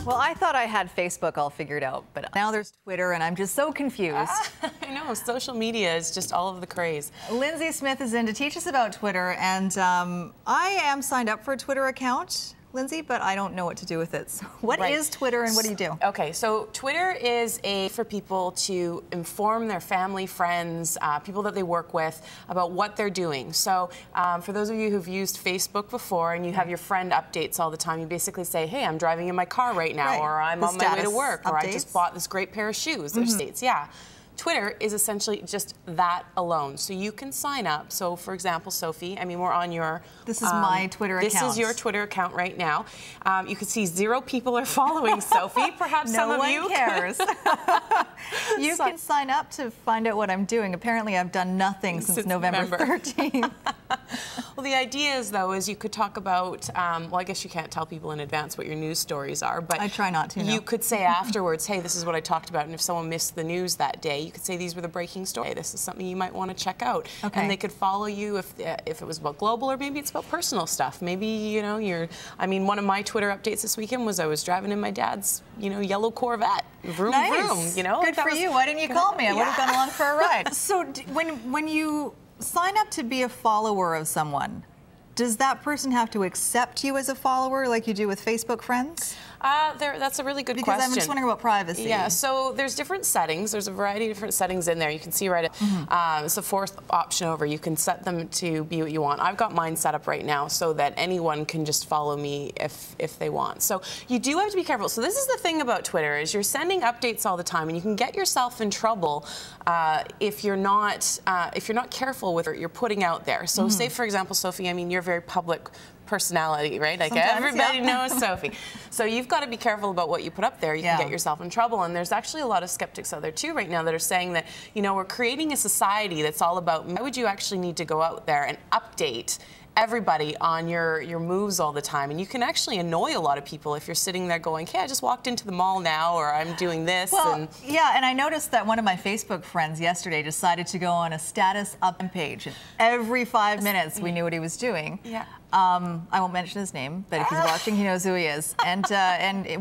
Well, I thought I had Facebook all figured out, but now there's Twitter, and I'm just so confused. I know, social media is just all of the craze. Lindsay Smith is in to teach us about Twitter, and I am signed up for a Twitter account, Lindsay, but I don't know what to do with it. So what is Twitter, and what do you do? Okay, so Twitter is for people to inform their family, friends, people that they work with about what they're doing. So for those of you who've used Facebook before and you have your friend updates all the time, you basically say, hey, I'm driving in my car right now, or I'm on my way to work, or I just bought this great pair of shoes. There's states, Twitter is essentially just that alone. So you can sign up. So for example, Sophie, I mean, we're on your... This is my Twitter account. This is your Twitter account right now. You can see 0 people are following Sophie. Perhaps some of you... No one cares. You can sign up to find out what I'm doing. Apparently I've done nothing since November 13th. Well, the idea is, though, is you could talk about, well, I guess you can't tell people in advance what your news stories are, but I try not to. You could say afterwards, hey, this is what I talked about, and if someone missed the news that day, you could say these were the breaking stories. This is something you might want to check out. Okay. And they could follow you if it was about global, or maybe it's about personal stuff. Maybe, you know, I mean, one of my Twitter updates this weekend was I was driving in my dad's, you know, yellow Corvette. Vroom, vroom, you know? Good for you. Why didn't you call me? I would have gone along for a ride. So when you sign up to be a follower of someone, does that person have to accept you as a follower like you do with Facebook friends? That's a really good question. Because I'm just wondering about privacy. Yeah, so there's different settings. There's a variety of different settings in there. You can see right at it's the 4th option over. You can set them to be what you want. I've got mine set up right now so that anyone can just follow me if they want. So you do have to be careful. So this is the thing about Twitter, is you're sending updates all the time, and you can get yourself in trouble if you're not careful with what you're putting out there. So say, for example, Sophie, I mean, you're very public personality, right? Like sometimes, everybody knows Sophie. So you've got to be careful about what you put up there. You can get yourself in trouble. And there's actually a lot of skeptics out there too right now that are saying that, you know, we're creating a society that's all about, why would you actually need to go out there and update everybody on your moves all the time? And you can actually annoy a lot of people if you're sitting there going, hey, I just walked into the mall now, or I'm doing this. Well, yeah, and I noticed that one of my Facebook friends yesterday decided to go on a status up page. And every 5 minutes we knew what he was doing. Yeah. I won't mention his name, but if he's watching, he knows who he is. And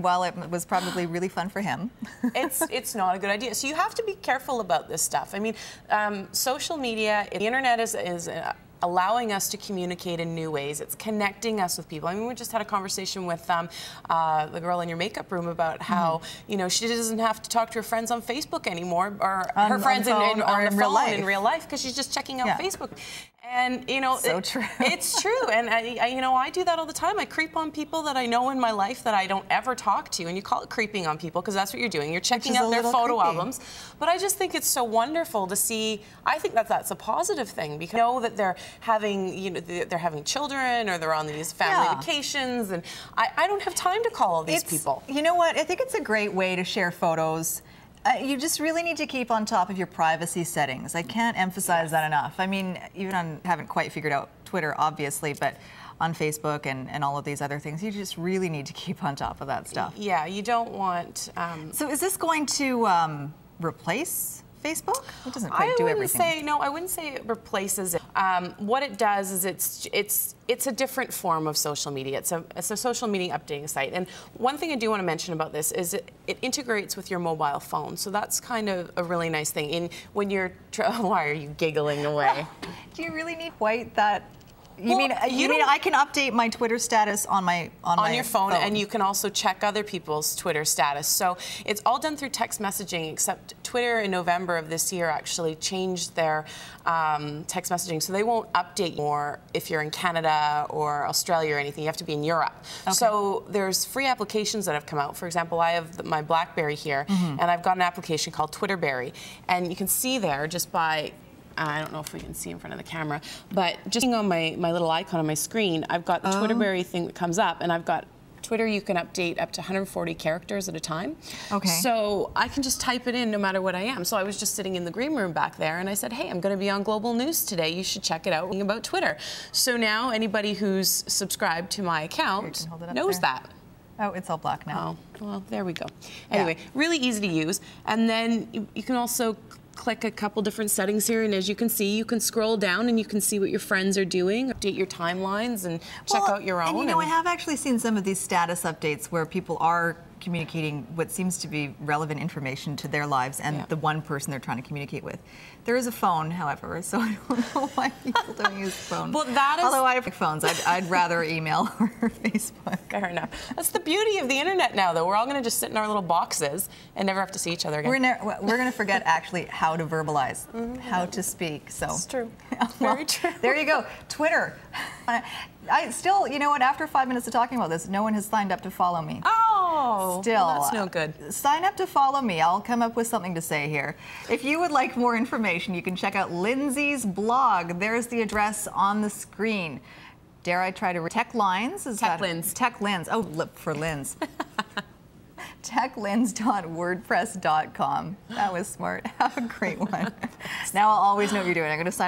while it was probably really fun for him, it's not a good idea. So you have to be careful about this stuff. I mean, social media, the internet is allowing us to communicate in new ways. It's connecting us with people. I mean, we just had a conversation with the girl in your makeup room about how, you know, she doesn't have to talk to her friends on Facebook anymore, or her friends in real life, because she's just checking out Facebook. And, you know, so true. It's true. And, you know, I do that all the time. I creep on people that I know in my life that I don't ever talk to. And you call it creeping on people because that's what you're doing. You're checking out their photo albums. But I just think it's so wonderful to see. I think that that's a positive thing, because you know that they're having, you know, they're having children, or they're on these family vacations. And I don't have time to call all these people. You know what? I think it's a great way to share photos. You just really need to keep on top of your privacy settings. I can't emphasize that enough. I mean, even haven't quite figured out Twitter, obviously, but on Facebook and all of these other things, you just really need to keep on top of that stuff. Yeah, you don't want... So is this going to replace Facebook? It doesn't quite do everything. I wouldn't say it replaces it. What it does is it's a different form of social media. It's a social media updating site. And one thing I do want to mention about this is it integrates with your mobile phone. So that's kind of a really nice thing. When you're, why are you giggling away? Do you really need quite that? You mean I can update my Twitter status on your phone, and you can also check other people's Twitter status. So it's all done through text messaging, except Twitter in November of this year actually changed their text messaging, so they won't update you more if you're in Canada or Australia or anything. You have to be in Europe. Okay. So there's free applications that have come out. For example, I have my BlackBerry here, and I've got an application called Twitterberry, and you can see there just by I don't know if we can see in front of the camera, but just on my little icon on my screen, I've got the Twitterberry thing that comes up, and I've got Twitter. You can update up to 140 characters at a time. Okay. So I can just type it in no matter what I am. So I was just sitting in the green room back there, and I said, hey, I'm going to be on Global News today. You should check it out about Twitter. So now anybody who's subscribed to my account knows that. Oh, it's all black now. Oh, well, there we go. Anyway, really easy to use. And then you can also click a couple different settings here, and as you can see, you can scroll down and you can see what your friends are doing, update your timelines, and check out your own. And you know, I have actually seen some of these status updates where people are communicating what seems to be relevant information to their lives and the one person they're trying to communicate with. There is a phone, however, so I don't know why people don't use the phone. Well, that is... Although I have phones, I'd rather email or Facebook. Fair enough. That's the beauty of the internet now, though. We're all going to just sit in our little boxes and never have to see each other again. We're going to forget actually how to verbalize, how to speak. So it's true. Well, very true. There you go. Twitter. I still, you know what? After 5 minutes of talking about this, no one has signed up to follow me. Oh, still, well, that's no good. Sign up to follow me. I'll come up with something to say here. If you would like more information, you can check out Lindsay's blog. There's the address on the screen. Dare I try to TechLinz? TechLinz. TechLinz. Oh, look for Linz. TechLinz.wordpress.com. That was smart. Have a great one. Now I'll always know what you're doing. I'm going to sign up.